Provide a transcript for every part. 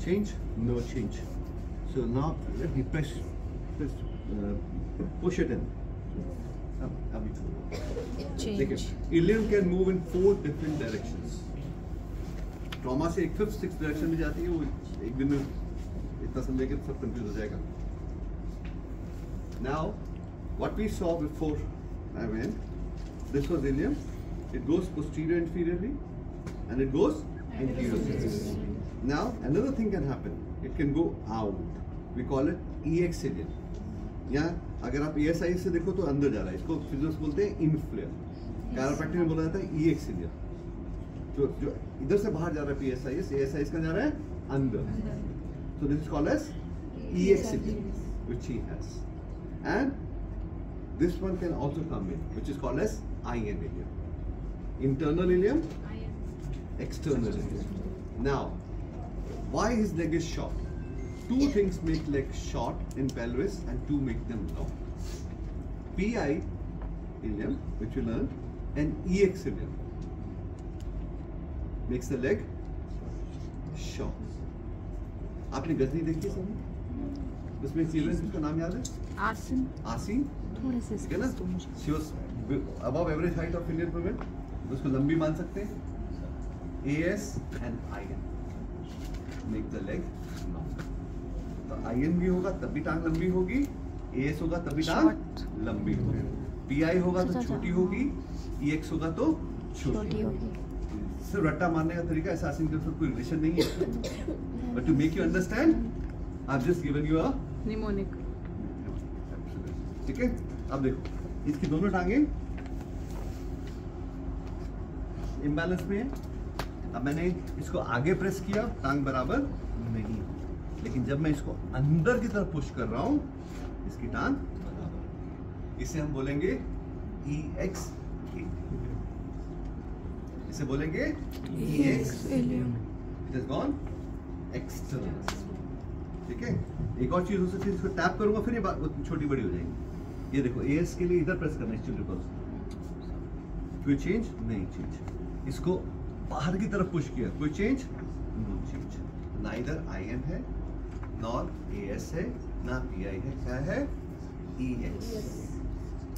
change? No change. So now let me push it in. Change. Ilium can move in 4 different directions. Trauma से एक 5th 6th direction में जाती है, वो एक दिन में इतना समझेगा तो सब कंफ्यूज हो जाएगा. Now, what we saw before I went, this was ilium. It goes posterior inferiorly, and it goes anteriorly. Now, another thing can happen. It can go out. We call it EX ilium. यहाँ अगर आप ESI से देखो तो अंदर जा रहा है. इसको फिजिक्स बोलते हैं इनफ्लेयर. कायरोप्रैक्टिक में बोला जाता है EX ilium. जो इधर से बाहर जा रहा है PSIS, ASIS का जा रहा है अंदर. So this is called as EX ilium, which he has. And this one can also come in, which is called as IN ilium. Internal ilium, external ilium. Now, why his leg is short? 2 things make legs short in pelvis and 2 make them long. PI ilium, which we learned, and EX ilium makes the leg short. आपने गजनी देखी है? उसमें serious उसका नाम याद है? आसन. आसीन. थोड़े से ठीक है ना? She was above average height of Indian women. उसको लंबी मान सकते हैं. AS and IN make the leg long. तो IN भी होगा तब भी टांग लंबी होगी. AS होगा तब भी टांग लंबी होगी. PI होगा तो छोटी होगी. EX होगा तो छोटी होगी. सिर्फ रट्टा मारने का तरीका ऐसा आसन के साथ कोई रिलेशन नहीं है. But to make you understand, I've just given you a mnemonic. ठीक है. अब देखो इसकी दोनों टांगे इम्बैलेंस में है. अब मैंने इसको आगे प्रेस किया, टांग बराबर नहीं, लेकिन जब मैं इसको अंदर की तरफ पुश कर रहा हूं इसकी टांग बराबर. इसे हम बोलेंगे EX. इसे बोलेंगे EX. It has gone external. ठीक है. एक और चीज हो सकती है, इसको टैप करूंगा फिर ये बात छोटी बड़ी हो जाएगी. ये देखो AS के लिए इधर प्रेस करना है स्टिल रिपल्स. कोई चेंज नहीं. चेंज इसको बाहर की तरफ पुश किया, कोई change no change. Neither IN है नॉर AS है ना PI है. क्या है? EX.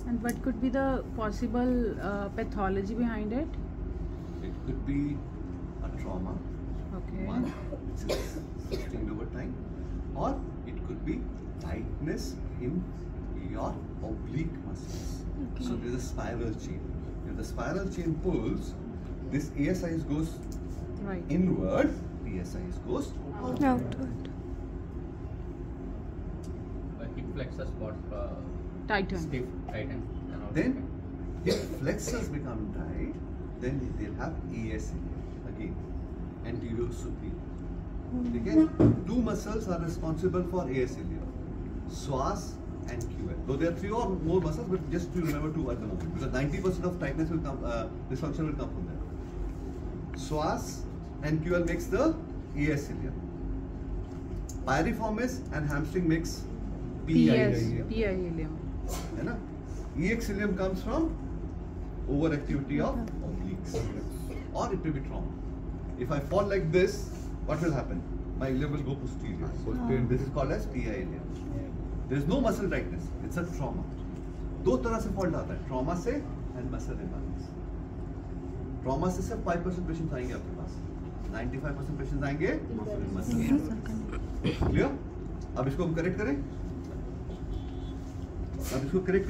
And what could be the possible pathology behind it? It could be a trauma, Okay. one which is sustained over time, or it could be tightness in your oblique muscles. Okay. So there's a spiral chain. If the spiral chain pulls, this ASIS goes Right. inward, PSIS goes outward. Hip flexors got Tighten. stiff, tighten. Then, if flexors become tight, then they'll have AS again, anterior superior. ठीक है? 2 muscles are responsible for AS ilium, psoas and QL. Though there are 3 or more muscles, but just to remember 2 at the moment, because 90% of tightness will come, dysfunction will come from there. Psoas and QL makes the AS ilium. Piriformis and hamstring makes PI ilium. PI ilium. है ना? EX ilium comes from overactivity of obliques, or it may be trauma. If I fall like this, what will happen? My ilium will go posterior. This is called as PI ilium. There is no muscle tightness. It's a trauma. 2 तरह से fault आता है, trauma से and muscle imbalance. Trauma से सिर्फ 5% patients आएंगे आपके पास. 95% patients आएंगे मसल. क्लियर? अब इसको हम करेक्ट करें. अब इसको करेक्ट